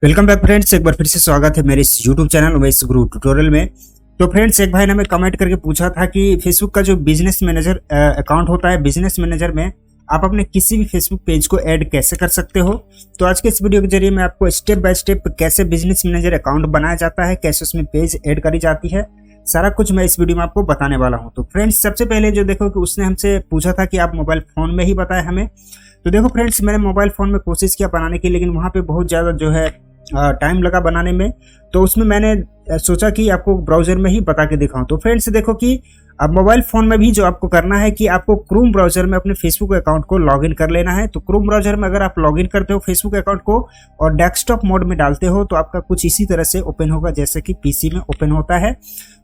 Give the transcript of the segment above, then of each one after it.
Welcome back friends, एक बार फिर से स्वागत है मेरे इस यूट्यूब चैनल उमेश गुरु ट्यूटोरियल में। तो फ्रेंड्स, एक भाई ने हमें कमेंट करके पूछा था कि फेसबुक का जो बिजनेस मैनेजर अकाउंट होता है, बिजनेस मैनेजर में आप अपने किसी भी फेसबुक पेज को ऐड कैसे कर सकते हो। तो आज के इस वीडियो के जरिए मैं आपको स्टेप बाय स्टेप कैसे बिजनेस मैनेजर अकाउंट बनाया जाता है, कैसे उसमें पेज ऐड करी जाती है, सारा कुछ मैं इस वीडियो में आपको बताने वाला हूं। तो फ्रेंड्स, सबसे पहले जो देखो कि उसने हमसे पूछा था कि आप मोबाइल फोन में ही बताएं हमें। तो देखो फ्रेंड्स, मैंने मोबाइल फोन में कोशिश किया बनाने की, लेकिन वहां पे बहुत ज्यादा जो है टाइम लगा बनाने में। तो उसमें मैंने सोचा कि आपको ब्राउजर में ही बता के दिखाऊं। तो फ्रेंड्स देखो कि अब मोबाइल फोन में भी जो आपको करना है कि आपको क्रोम ब्राउजर में अपने फेसबुक अकाउंट को लॉगिन कर लेना है। तो क्रोम ब्राउजर में अगर आप लॉगिन करते हो फेसबुक अकाउंट को और डेस्कटॉप मोड में डालते हो तो आपका कुछ इसी तरह से ओपन होगा जैसे कि पीसी में ओपन होता है।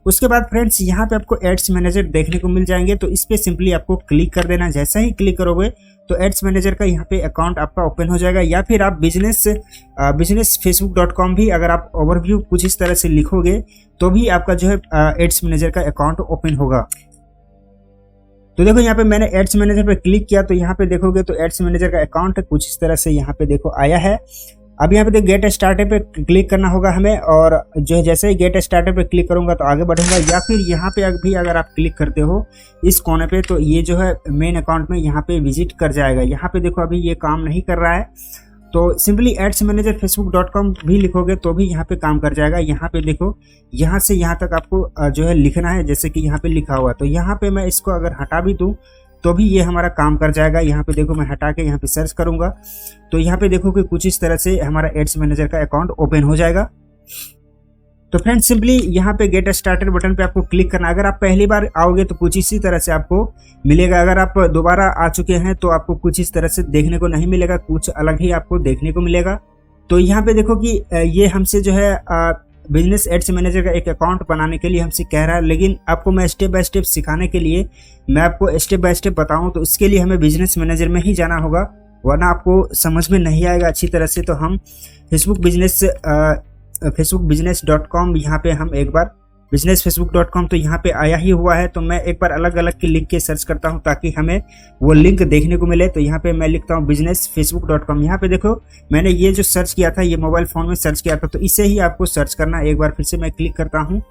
उसके बाद फ्रेंड्स, यहाँ पे आपको एड्स मैनेजर देखने को मिल जाएंगे। तो इस पे सिंपली आपको क्लिक कर देना। जैसा ही क्लिक करोगे तो एड्स मैनेजर का यहाँ पे अकाउंट आपका ओपन हो जाएगा। या फिर आप बिजनेस facebook.com भी अगर आप ओवरव्यू कुछ इस तरह से लिखोगे तो भी आपका जो है एड्स मैनेजर का अकाउंट ओपन होगा। तो देखो यहाँ पे मैंने एड्स मैनेजर पे क्लिक किया तो यहाँ पे देखोगे तो एड्स मैनेजर का अकाउंट कुछ इस तरह से यहाँ पे देखो आया है। अब यहाँ पे देखो गेट स्टार्टअप पे क्लिक करना होगा हमें, और जो है जैसे ही गेट स्टार्टअप पे क्लिक करूंगा तो आगे बढ़ूंगा। या फिर यहाँ पे भी अगर आप क्लिक करते हो इस कोने पे तो ये जो है मेन अकाउंट में यहाँ पे विजिट कर जाएगा। यहाँ पे देखो अभी ये काम नहीं कर रहा है, तो सिंपली एड्स मैनेजर facebook.com भी लिखोगे तो भी यहाँ पे काम कर जाएगा। यहाँ पे देखो यहाँ से यहाँ तक आपको जो है लिखना है, जैसे कि यहाँ पे लिखा हुआ। तो यहाँ पे मैं इसको अगर हटा भी दूं तो भी ये हमारा काम कर जाएगा। यहाँ पे देखो मैं हटा के यहाँ पे सर्च करूंगा तो यहाँ पे देखो कि कुछ इस तरह से हमारा एड्स मैनेजर का अकाउंट ओपन हो जाएगा। तो फ्रेंड्स, सिंपली यहाँ पे गेट स्टार्टेड बटन पे आपको क्लिक करना। अगर आप पहली बार आओगे तो कुछ इसी तरह से आपको मिलेगा। अगर आप दोबारा आ चुके हैं तो आपको कुछ इस तरह से देखने को नहीं मिलेगा, कुछ अलग ही आपको देखने को मिलेगा। तो यहाँ पे देखो कि ये हमसे जो है बिजनेस एड्स मैनेजर का एक अकाउंट बनाने के लिए हमसे कह रहा है, लेकिन आपको मैं स्टेप बाय स्टेप सिखाने के लिए मैं आपको स्टेप बाय स्टेप बताऊं तो इसके लिए हमें बिजनेस मैनेजर में ही जाना होगा, वरना आपको समझ में नहीं आएगा अच्छी तरह से। तो हम facebook.com यहाँ पे हम एक बार businessfacebook.com तो यहाँ पे आया ही हुआ है। तो मैं एक बार अलग अलग की लिख के सर्च करता हूँ ताकि हमें वो लिंक देखने को मिले। तो यहाँ पे मैं लिखता हूँ businessfacebook.com। यहाँ पे देखो मैंने ये जो सर्च किया था ये मोबाइल फोन में सर्च किया था, तो इसे ही आपको सर्च करना। एक बार फिर से मैं क्लिक करता हूँ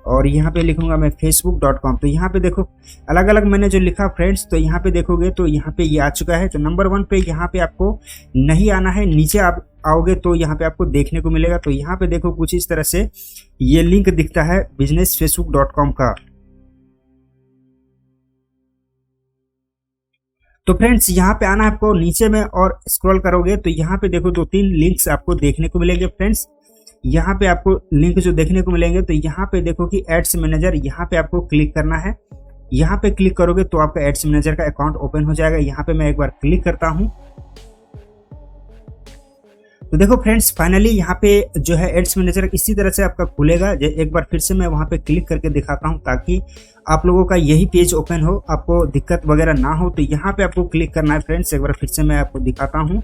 और यहाँ पे लिखूंगा मैं facebook.com। तो यहाँ पे देखो अलग अलग मैंने जो लिखा फ्रेंड्स, तो यहाँ पे देखोगे तो यहाँ पे ये आ चुका है। तो नंबर 1 पे यहाँ पे आपको नहीं आना है, नीचे आप आओगे तो यहाँ पे आपको देखने को मिलेगा। तो यहाँ पे देखो कुछ इस तरह से ये लिंक दिखता है businessfacebook.com का। तो फ्रेंड्स, यहाँ पे आना है आपको नीचे में और स्क्रॉल करोगे तो यहाँ पे देखो 2-3 लिंक्स आपको देखने को मिलेंगे फ्रेंड्स। यहाँ पे आपको लिंक जो देखने को मिलेंगे तो यहाँ पे देखो कि एड्स मैनेजर, यहाँ पे आपको क्लिक करना है। यहाँ पे क्लिक करोगे तो आपका एड्स मैनेजर का अकाउंट ओपन हो जाएगा। यहाँ पे मैं एक बार क्लिक करता हूँ तो देखो फ्रेंड्स, फाइनली यहाँ पे जो है एड्स मैनेजर इसी तरह से आपका खुलेगा। एक बार फिर से मैं वहाँ पे क्लिक करके दिखाता हूँ ताकि आप लोगों का यही पेज ओपन हो, आपको दिक्कत वगैरह ना हो। तो यहाँ पे आपको क्लिक करना है फ्रेंड्स। एक बार फिर से मैं आपको दिखाता हूँ,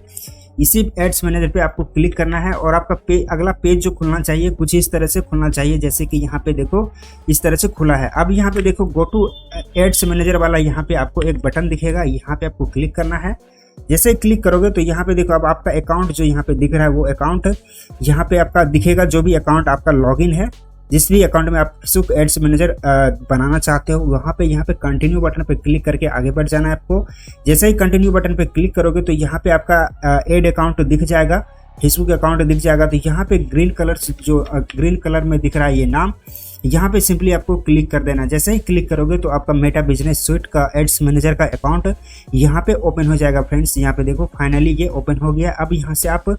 इसी एड्स मैनेजर पे आपको क्लिक करना है और आपका अगला पेज जो खुलना चाहिए कुछ इस तरह से खुलना चाहिए, जैसे कि यहाँ पे देखो इस तरह से खुला है। अब यहाँ पे देखो गो टू एड्स मैनेजर वाला यहाँ पे आपको एक बटन दिखेगा, यहाँ पे आपको क्लिक करना है। जैसे क्लिक करोगे तो यहाँ पे देखो अब आपका अकाउंट जो यहाँ पे दिख रहा है वो अकाउंट यहाँ पे आपका दिखेगा, जो भी अकाउंट आपका लॉगिन है, जिस भी अकाउंट में आप फेसबुक एड्स मैनेजर बनाना चाहते हो वहाँ पे यहाँ पे कंटिन्यू बटन पे क्लिक करके आगे बढ़ जाना है आपको। जैसे ही कंटिन्यू बटन पे क्लिक करोगे तो यहाँ पे आपका एड अकाउंट दिख जाएगा, फेसबुक अकाउंट दिख जाएगा। तो यहाँ पे ग्रीन कलर में दिख रहा है ये नाम, यहाँ पे सिंपली आपको क्लिक कर देना। जैसे ही क्लिक करोगे तो आपका मेटा बिजनेस सूट का एड्स मैनेजर का अकाउंट यहाँ पे ओपन हो जाएगा फ्रेंड्स। यहाँ पे देखो फाइनली ये ओपन हो गया। अब यहाँ से आप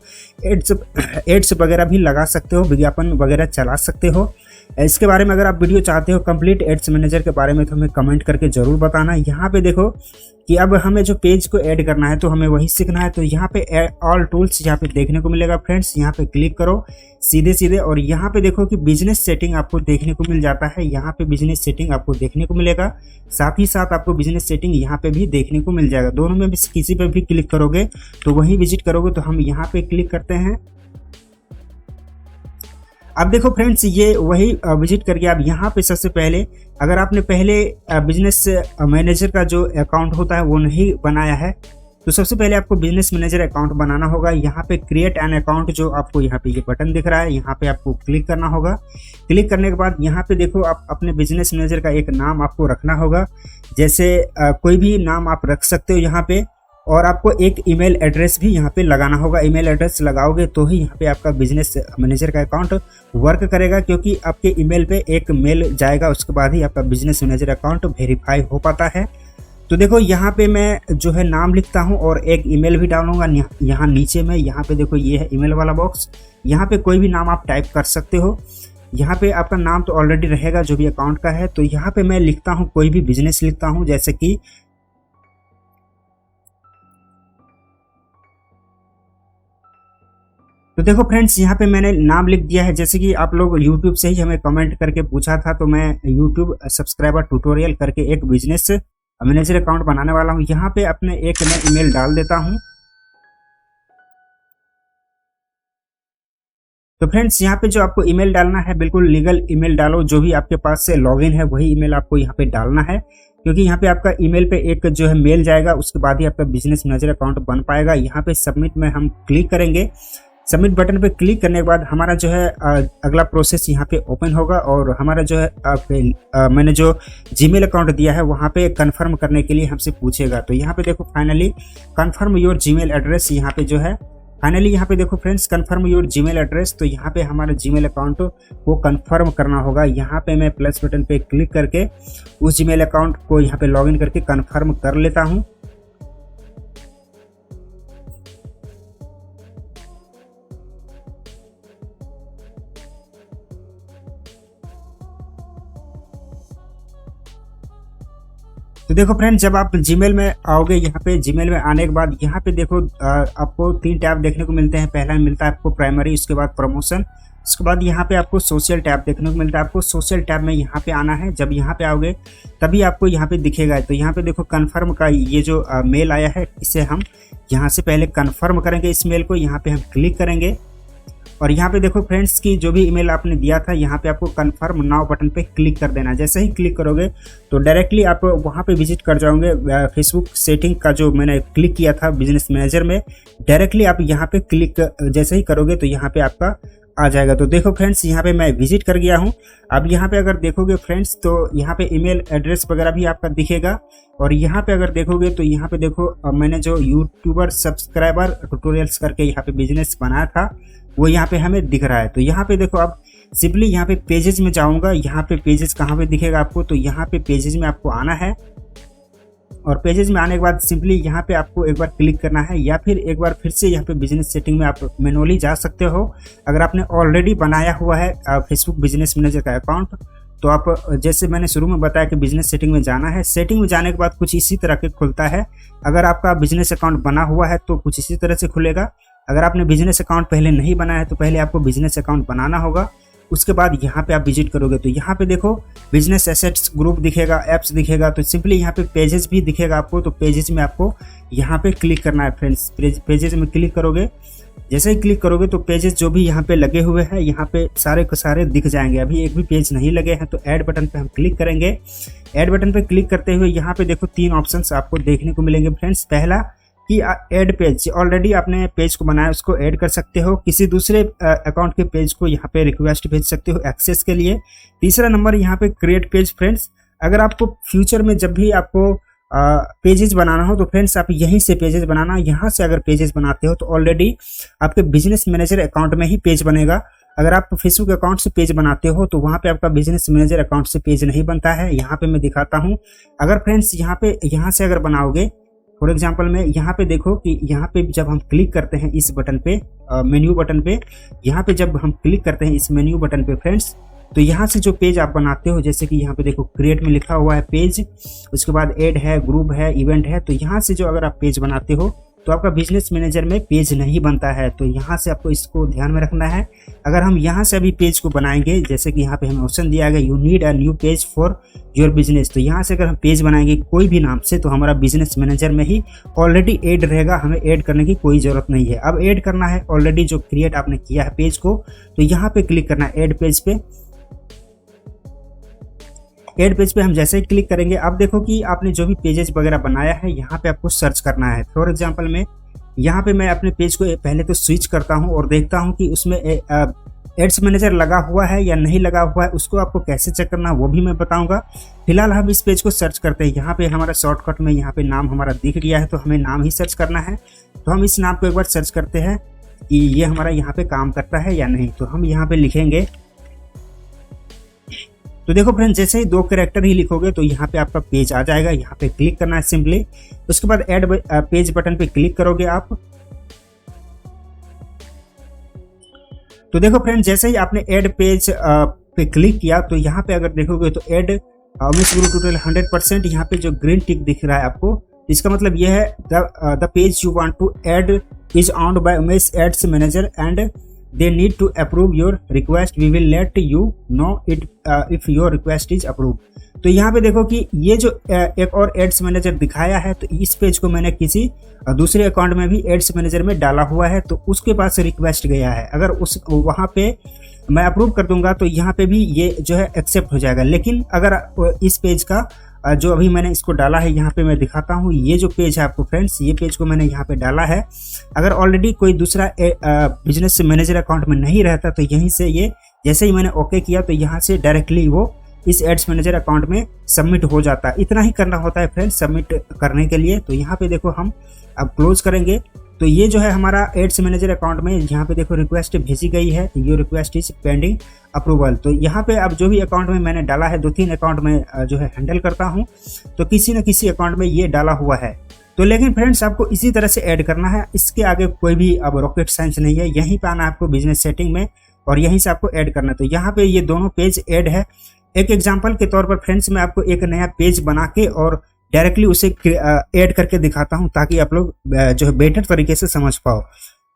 एड्स वगैरह भी लगा सकते हो, विज्ञापन वगैरह चला सकते हो। इसके बारे में अगर आप वीडियो चाहते हो कंप्लीट एड्स मैनेजर के बारे में तो हमें कमेंट करके जरूर बताना। यहाँ पे देखो कि अब हमें जो पेज को ऐड करना है तो हमें वही सीखना है। तो यहाँ पे ऑल टूल्स यहाँ पे देखने को मिलेगा फ्रेंड्स। यहाँ पे क्लिक करो सीधे और यहाँ पे देखो कि बिजनेस सेटिंग आपको देखने को मिल जाता है। यहाँ पे बिजनेस सेटिंग आपको देखने को मिलेगा, साथ ही साथ आपको बिजनेस सेटिंग यहाँ पे भी देखने को मिल जाएगा। दोनों में भी किसी पे भी क्लिक करोगे तो वही विजिट करोगे। तो हम यहाँ पे क्लिक करते हैं। अब देखो फ्रेंड्स, ये वही विजिट करके आप यहाँ पे सबसे पहले अगर आपने पहले बिजनेस मैनेजर का जो अकाउंट होता है वो नहीं बनाया है तो सबसे पहले आपको बिजनेस मैनेजर अकाउंट बनाना होगा। यहाँ पे क्रिएट एन अकाउंट जो आपको यहाँ पे ये बटन दिख रहा है, यहाँ पे आपको क्लिक करना होगा। क्लिक करने के बाद यहाँ पे देखो आप अपने बिजनेस मैनेजर का एक नाम आपको रखना होगा, जैसे कोई भी नाम आप रख सकते हो यहाँ पे। और आपको एक ईमेल एड्रेस भी यहाँ पे लगाना होगा। ईमेल एड्रेस लगाओगे तो ही यहाँ पे आपका बिजनेस मैनेजर का अकाउंट वर्क करेगा, क्योंकि आपके ईमेल पे एक मेल जाएगा, उसके बाद ही आपका बिजनेस मैनेजर अकाउंट वेरीफाई हो पाता है। तो देखो यहाँ पे मैं जो है नाम लिखता हूँ और एक ईमेल भी डालूंगा यहाँ नीचे में। यहाँ पे देखो ये है ईमेल वाला बॉक्स, यहाँ पे कोई भी नाम आप टाइप कर सकते हो। यहाँ पे आपका नाम तो ऑलरेडी रहेगा जो भी अकाउंट का है। तो यहाँ पे मैं लिखता हूँ कोई भी बिजनेस लिखता हूँ, जैसे कि तो देखो फ्रेंड्स यहाँ पे मैंने नाम लिख दिया है। जैसे कि आप लोग YouTube से ही हमें कमेंट करके पूछा था, तो मैं YouTube सब्सक्राइबर ट्यूटोरियल करके एक बिजनेस मैनेजर अकाउंट बनाने वाला हूँ। यहाँ पे अपने एक मैं ईमेल डाल देता हूँ। तो फ्रेंड्स यहाँ पे जो आपको ईमेल डालना है, बिल्कुल लीगल ईमेल डालो, जो भी आपके पास से लॉगिन है वही ईमेल आपको यहाँ पे डालना है, क्योंकि यहाँ पे आपका ईमेल पे एक जो है मेल जाएगा, उसके बाद ही आपका बिजनेस मैनेजर अकाउंट बन पाएगा। यहाँ पे सबमिट में हम क्लिक करेंगे। सबमिट बटन पे क्लिक करने के बाद हमारा जो है अगला प्रोसेस यहाँ पे ओपन होगा और हमारा जो है मैंने जो जीमेल अकाउंट दिया है वहाँ पे कंफर्म करने के लिए हमसे पूछेगा। तो यहाँ पे देखो finally confirm your Gmail address, यहाँ पे जो है फाइनली यहाँ पे देखो friends confirm your Gmail address. तो यहाँ पे हमारा जीमेल अकाउंट को कंफर्म करना होगा। यहाँ पे मैं प्लस बटन पे क्लिक करके उस जीमेल अकाउंट को यहाँ पे लॉगिन करके कंफर्म कर लेता हूँ। तो देखो फ्रेंड्स जब आप जीमेल में आओगे, यहाँ पे जीमेल में आने के बाद यहाँ पे देखो आपको 3 टैब देखने को मिलते हैं। पहला मिलता है आपको प्राइमरी, उसके बाद प्रमोशन, उसके बाद यहाँ पे आपको सोशल टैब देखने को मिलता है। आपको सोशल टैब में यहाँ पे आना है। जब यहाँ पे आओगे तभी आपको यहाँ पे दिखेगा। तो यहाँ पे देखो कन्फर्म का ये जो मेल आया है, इसे हम यहाँ से पहले कन्फर्म करेंगे। इस मेल को यहाँ पे हम क्लिक करेंगे और यहाँ पे देखो फ्रेंड्स की जो भी ईमेल आपने दिया था, यहाँ पे आपको कंफर्म नाउ बटन पे क्लिक कर देना। जैसे ही क्लिक करोगे तो डायरेक्टली आप वहाँ पे विजिट कर जाओगे। फेसबुक सेटिंग का जो मैंने क्लिक किया था बिजनेस मैनेजर में, डायरेक्टली आप यहाँ पे क्लिक जैसे ही करोगे तो यहाँ पे आपका आ जाएगा। तो देखो फ्रेंड्स यहाँ पे मैं विजिट कर गया हूँ। अब यहाँ पे अगर देखोगे फ्रेंड्स तो यहाँ पे ईमेल एड्रेस वगैरह भी आपका दिखेगा। और यहाँ पे अगर देखोगे तो यहाँ पे देखो मैंने जो यूट्यूबर सब्सक्राइबर ट्यूटोरियल्स करके यहाँ पे बिजनेस बनाया था वो यहाँ पे हमें दिख रहा है। तो यहाँ पे देखो अब सिंपली यहाँ पे पेजेस में जाऊँगा। यहाँ पे पेजेस कहाँ पे दिखेगा आपको, तो यहाँ पे पेजेस में आपको आना है और पेजेस में आने के बाद सिंपली यहाँ पे आपको एक बार क्लिक करना है, या फिर एक बार फिर से यहाँ पे बिजनेस सेटिंग में आप मैनुअली जा सकते हो। अगर आपने ऑलरेडी बनाया हुआ है फेसबुक बिजनेस मैनेजर का अकाउंट, तो आप जैसे मैंने शुरू में बताया कि बिजनेस सेटिंग में जाना है। सेटिंग में जाने के बाद कुछ इसी तरह के खुलता है। अगर आपका बिजनेस अकाउंट बना हुआ है तो कुछ इसी तरह से खुलेगा। अगर आपने बिजनेस अकाउंट पहले नहीं बनाया है तो पहले आपको बिजनेस अकाउंट बनाना होगा। उसके बाद यहाँ पे आप विजिट करोगे तो यहाँ पे देखो बिजनेस एसेट्स ग्रुप दिखेगा, एप्स दिखेगा। तो सिंपली यहाँ पे पेजेस भी दिखेगा आपको। तो पेजेस में आपको यहाँ पे क्लिक करना है फ्रेंड्स। पेजेस में क्लिक करोगे, जैसे ही क्लिक करोगे तो पेजेस जो भी यहाँ पे लगे हुए हैं यहाँ पे सारे के सारे दिख जाएंगे। अभी एक भी पेज नहीं लगे हैं तो ऐड बटन पे हम क्लिक करेंगे। ऐड बटन पे क्लिक करते हुए यहाँ पे देखो 3 ऑप्शंस आपको देखने को मिलेंगे फ्रेंड्स। पहला कि ऐड पेज, ऑलरेडी आपने पेज को बनाया उसको ऐड कर सकते हो। किसी दूसरे अकाउंट के पेज को यहाँ पे रिक्वेस्ट भेज सकते हो एक्सेस के लिए। तीसरा नंबर यहाँ पे क्रिएट पेज फ्रेंड्स। अगर आपको फ्यूचर में जब भी आपको पेजेस बनाना हो तो फ्रेंड्स आप यहीं से पेजेस बनाना। यहाँ से अगर पेजेस बनाते हो तो ऑलरेडी आपके बिजनेस मैनेजर अकाउंट में ही पेज बनेगा। अगर आप फेसबुक अकाउंट से पेज बनाते हो तो वहाँ पे आपका बिजनेस मैनेजर अकाउंट से पेज नहीं बनता है। यहाँ पे मैं दिखाता हूँ। अगर फ्रेंड्स यहाँ से अगर बनाओगे, फॉर एग्जाम्पल में यहाँ पे देखो कि यहाँ पे जब हम क्लिक करते हैं इस बटन पे मेन्यू बटन पे, यहाँ पे जब हम क्लिक करते हैं इस मेन्यू बटन पे फ्रेंड्स, तो यहाँ से जो पेज आप बनाते हो, जैसे कि यहाँ पे देखो क्रिएट में लिखा हुआ है पेज, उसके बाद ऐड है, ग्रुप है, इवेंट है। तो यहाँ से जो अगर आप पेज बनाते हो तो आपका बिजनेस मैनेजर में पेज नहीं बनता है। तो यहाँ से आपको इसको ध्यान में रखना है। अगर हम यहाँ से अभी पेज को बनाएंगे, जैसे कि यहाँ पे हमें ऑप्शन दिया गया you need a new page for your business, तो यहाँ से अगर हम पेज बनाएंगे कोई भी नाम से तो हमारा बिजनेस मैनेजर में ही ऑलरेडी ऐड रहेगा, हमें ऐड करने की कोई ज़रूरत नहीं है। अब ऐड करना है ऑलरेडी जो क्रिएट आपने किया है पेज को, तो यहाँ पे क्लिक करना है ऐड पेज पे। ऐड पेज पे हम जैसे ही क्लिक करेंगे, अब देखो कि आपने जो भी पेजेस वगैरह बनाया है यहाँ पे आपको सर्च करना है। फॉर एग्जांपल में यहाँ पे मैं अपने पेज को पहले तो स्विच करता हूँ और देखता हूँ कि उसमें एड्स मैनेजर लगा हुआ है या नहीं लगा हुआ है। उसको आपको कैसे चेक करना है वो भी मैं बताऊंगा। फिलहाल हम इस पेज को सर्च करते हैं। यहाँ पे हमारा शॉर्टकट में यहाँ पे नाम हमारा दिख गया है, तो हमें नाम ही सर्च करना है। तो हम इस नाम को एक बार सर्च करते हैं कि ये हमारा यहाँ पे काम करता है या नहीं। तो हम यहाँ पे लिखेंगे, तो देखो फ्रेंड्स जैसे ही 2 कैरेक्टर ही लिखोगे तो यहाँ पे आपका पेज आ जाएगा। यहाँ पे क्लिक करना है सिंपली। उसके बाद ऐड पेज बटन पे क्लिक करोगे आप। तो देखो फ्रेंड्स जैसे ही आपने ऐड पेज पे क्लिक किया तो यहाँ पे अगर देखोगे तो ऐड उमेश गुरु ट्यूटोरियल 100% यहाँ पे जो ग्रीन टिक दिख रहा है आपको, इसका मतलब यह है the page you want to add is owned by Umesh ads manager and they need to approve your request, we will let you know it if your request is approved। तो यहाँ पे देखो कि ये जो एक और एड्स मैनेजर दिखाया है, तो इस पेज को मैंने किसी दूसरे अकाउंट में भी एड्स मैनेजर में डाला हुआ है, तो उसके पास रिक्वेस्ट गया है। अगर उस वहाँ पे मैं अप्रूव कर दूंगा तो यहाँ पे भी ये जो है एक्सेप्ट हो जाएगा। लेकिन अगर इस पेज का जो अभी मैंने इसको डाला है, यहाँ पे मैं दिखाता हूँ, ये जो पेज है आपको फ्रेंड्स, ये पेज को मैंने यहाँ पे डाला है। अगर ऑलरेडी कोई दूसरा बिजनेस मैनेजर अकाउंट में नहीं रहता तो यहीं से ये जैसे ही मैंने ओके किया तो यहाँ से डायरेक्टली वो इस एड्स मैनेजर अकाउंट में सबमिट हो जाता है। इतना ही करना होता है फ्रेंड्स सबमिट करने के लिए। तो यहाँ पे देखो हम अब क्लोज करेंगे तो ये जो है हमारा एड्स मैनेजर अकाउंट में यहाँ पे देखो रिक्वेस्ट भेजी गई है, ये रिक्वेस्ट इज पेंडिंग अप्रूवल। तो यहाँ पे अब जो भी अकाउंट में मैंने डाला है, 2-3 अकाउंट में जो है हैंडल करता हूँ, तो किसी न किसी अकाउंट में ये डाला हुआ है। तो लेकिन फ्रेंड्स आपको इसी तरह से ऐड करना है, इसके आगे कोई भी अब रॉकेट साइंस नहीं है। यहीं पे आना है आपको बिजनेस सेटिंग में और यहीं से आपको ऐड करना है। तो यहाँ पे ये दोनों पेज ऐड है। एक एग्जाम्पल के तौर पर फ्रेंड्स मैं आपको एक नया पेज बना के और डायरेक्टली उसे ऐड करके दिखाता हूं ताकि आप लोग जो है बेटर तरीके से समझ पाओ।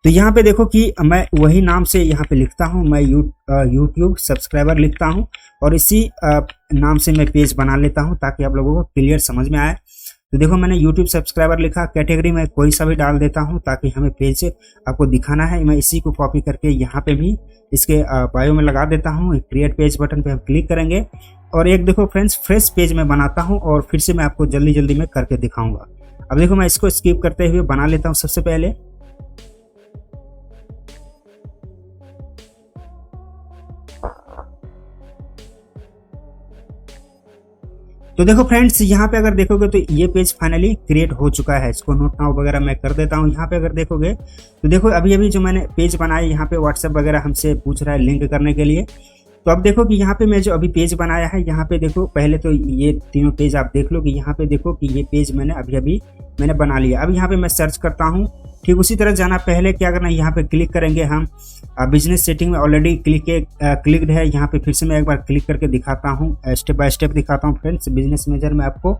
तो यहाँ पे देखो कि मैं वही नाम से यहाँ पे लिखता हूँ, मैं यूट्यूब सब्सक्राइबर लिखता हूँ और इसी नाम से मैं पेज बना लेता हूँ ताकि आप लोगों को क्लियर समझ में आए। तो देखो मैंने यूट्यूब सब्सक्राइबर लिखा, कैटेगरी में कोई सा भी डाल देता हूँ ताकि हमें पेज आपको दिखाना है। मैं इसी को कॉपी करके यहाँ पे भी इसके बायो में लगा देता हूँ। क्रिएट पेज बटन पे हम क्लिक करेंगे और एक देखो फ्रेंड्स फ्रेश पेज में बनाता हूँ और फिर से मैं आपको जल्दी जल्दी में करके दिखाऊंगा। अब देखो मैं इसको स्किप करते हुए बना लेता हूँ सबसे पहले। तो देखो फ्रेंड्स यहाँ पे अगर देखोगे तो ये पेज फाइनली क्रिएट हो चुका है। इसको नोट नाउ वगैरह मैं कर देता हूँ। यहाँ पे अगर देखोगे तो देखो अभी अभी जो मैंने पेज बनाया, यहाँ पे व्हाट्सएप वगैरह हमसे पूछ रहा है लिंक करने के लिए। तो अब देखो कि यहाँ पे मैं जो अभी पेज बनाया है, यहाँ पे देखो पहले तो ये तीनों पेज आप देख लो कि यहाँ पे देखो कि ये पेज मैंने अभी मैंने बना लिया। अब यहाँ पे मैं सर्च करता हूँ, ठीक उसी तरह जाना। पहले क्या करना है, यहाँ पे क्लिक करेंगे हम। बिजनेस सेटिंग में ऑलरेडी क्लिक्ड है। यहाँ पे फिर से मैं एक बार क्लिक करके दिखाता हूँ, स्टेप बाय स्टेप दिखाता हूँ फ्रेंड्स। बिजनेस मैनेजर में आपको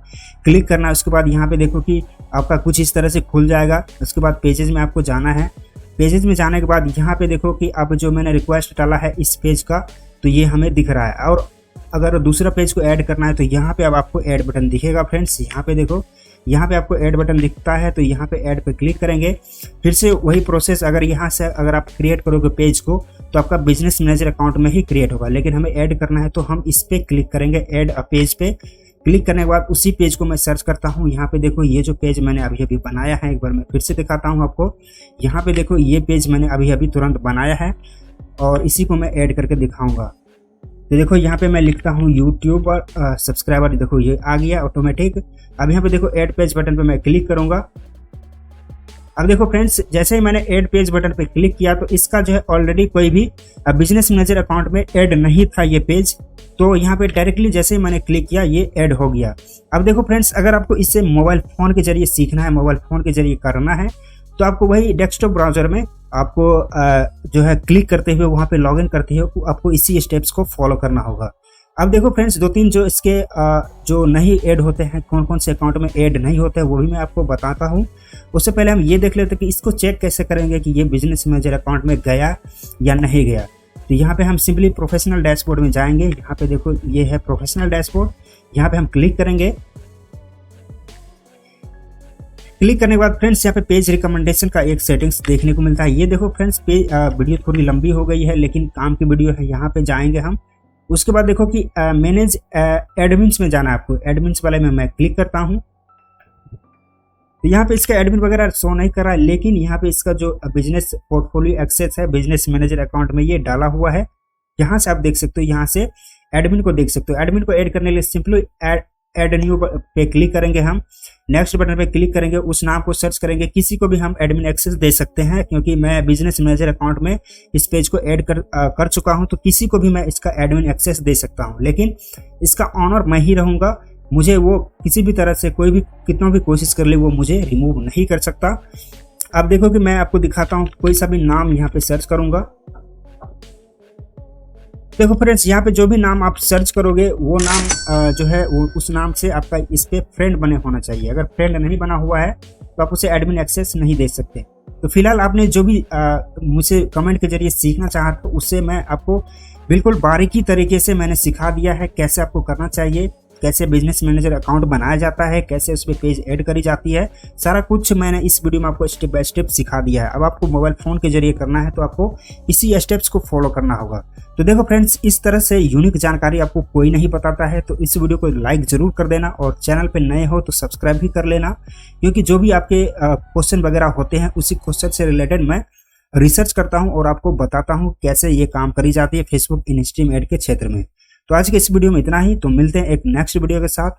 क्लिक करना है। उसके बाद यहाँ पे देखो कि आपका कुछ इस तरह से खुल जाएगा। उसके बाद पेजेस में आपको जाना है। पेजेस में जाने के बाद यहाँ पे देखो कि अब जो मैंने रिक्वेस्ट डाला है इस पेज का, तो ये हमें दिख रहा है। और अगर दूसरा पेज को ऐड करना है तो यहाँ पे अब आपको ऐड बटन दिखेगा फ्रेंड्स। यहाँ पे देखो, यहाँ पे आपको ऐड बटन दिखता है, तो यहाँ पे ऐड पे क्लिक करेंगे। फिर से वही प्रोसेस, अगर यहाँ से अगर आप क्रिएट करोगे पेज को तो आपका बिजनेस मैनेजर अकाउंट में ही क्रिएट होगा। लेकिन हमें ऐड करना है तो हम इस पे क्लिक करेंगे, ऐड अ पेज पे क्लिक करने के बाद उसी पेज को मैं सर्च करता हूँ। यहाँ पे देखो ये जो पेज मैंने अभी बनाया है, एक बार मैं फिर से दिखाता हूँ आपको। यहाँ पे देखो ये पेज मैंने अभी तुरंत बनाया है और इसी को मैं ऐड करके दिखाऊंगा। तो देखो यहाँ पे मैं लिखता हूँ यूट्यूब और सब्सक्राइबर, देखो ये आ गया ऑटोमेटिक। अब यहाँ पे देखो ऐड पेज बटन पे मैं क्लिक करूंगा। अब देखो फ्रेंड्स जैसे ही मैंने ऐड पेज बटन पे क्लिक किया तो इसका जो है ऑलरेडी कोई भी बिजनेस मैनेजर अकाउंट में ऐड नहीं था ये पेज। तो यहाँ पे डायरेक्टली जैसे ही मैंने क्लिक किया ये ऐड हो गया। अब देखो फ्रेंड्स अगर आपको इससे मोबाइल फ़ोन के जरिए सीखना है, मोबाइल फ़ोन के जरिए करना है, तो आपको वही डेस्कटॉप ब्राउजर में आपको जो है क्लिक करते हुए वहाँ पे लॉगिन करते हुए आपको इसी स्टेप्स को फॉलो करना होगा। अब देखो फ्रेंड्स 2-3 जो इसके जो नहीं ऐड होते हैं, कौन कौन से अकाउंट में ऐड नहीं होते हैं, वो भी मैं आपको बताता हूँ। उससे पहले हम ये देख लेते हैं कि इसको चेक कैसे करेंगे कि ये बिजनेस मैनेजर अकाउंट में गया या नहीं गया। तो यहाँ पे हम सिंपली प्रोफेशनल डैशबोर्ड में जाएंगे। यहाँ पे देखो ये है प्रोफेशनल डैशबोर्ड, यहाँ पे हम क्लिक करेंगे। क्लिक करने के बाद फ्रेंड्स यहाँ पे पेज रिकमेंडेशन का एक सेटिंग्स देखने को मिलता है। ये देखो फ्रेंड्स वीडियो थोड़ी लंबी हो गई है लेकिन काम की वीडियो है। यहाँ पे जाएंगे हम, उसके बाद देखो कि मैनेज एडमिन्स में जाना है आपको। एडमिन्स वाले में मैं क्लिक करता हूँ, तो यहाँ पे इसका एडमिन वगैरह शो नहीं कर रहा है, लेकिन यहाँ पे इसका जो बिजनेस पोर्टफोलियो एक्सेस है बिजनेस मैनेजर अकाउंट में ये डाला हुआ है। यहाँ से आप देख सकते हो, यहाँ से एडमिन को देख सकते हो। एडमिन को ऐड करने के लिए सिंपली ऐड न्यू पे क्लिक करेंगे, हम नेक्स्ट बटन पे क्लिक करेंगे, उस नाम को सर्च करेंगे। किसी को भी हम एडमिन एक्सेस दे सकते हैं, क्योंकि मैं बिजनेस मैनेजर अकाउंट में इस पेज को ऐड कर चुका हूं, तो किसी को भी मैं इसका एडमिन एक्सेस दे सकता हूं। लेकिन इसका ऑनर मैं ही रहूंगा, मुझे वो किसी भी तरह से कोई भी कितना भी कोशिश कर ले वो मुझे रिमूव नहीं कर सकता। अब देखो कि मैं आपको दिखाता हूँ, कोई सा भी नाम यहाँ पे सर्च करूंगा। देखो फ्रेंड्स, यहाँ पे जो भी नाम आप सर्च करोगे वो नाम जो है वो उस नाम से आपका इस पे फ्रेंड बने होना चाहिए। अगर फ्रेंड नहीं बना हुआ है तो आप उसे एडमिन एक्सेस नहीं दे सकते। तो फिलहाल आपने जो भी मुझे कमेंट के जरिए सीखना चाहा तो उससे मैं आपको बिल्कुल बारीकी तरीके से मैंने सिखा दिया है, कैसे आपको करना चाहिए, कैसे बिजनेस मैनेजर अकाउंट बनाया जाता है, कैसे उस पर पेज ऐड करी जाती है। सारा कुछ मैंने इस वीडियो में आपको स्टेप बाय स्टेप सिखा दिया है। अब आपको मोबाइल फोन के जरिए करना है तो आपको इसी स्टेप्स को फॉलो करना होगा। तो देखो फ्रेंड्स, इस तरह से यूनिक जानकारी आपको कोई नहीं बताता है, तो इस वीडियो को लाइक जरूर कर देना और चैनल पे नए हो तो सब्सक्राइब भी कर लेना, क्योंकि जो भी आपके क्वेश्चन वगैरह होते हैं उसी क्वेश्चन से रिलेटेड मैं रिसर्च करता हूँ और आपको बताता हूँ कैसे ये काम करी जाती है फेसबुक इन स्ट्रीम एड के क्षेत्र में। तो आज के इस वीडियो में इतना ही, तो मिलते हैं एक नेक्स्ट वीडियो के साथ।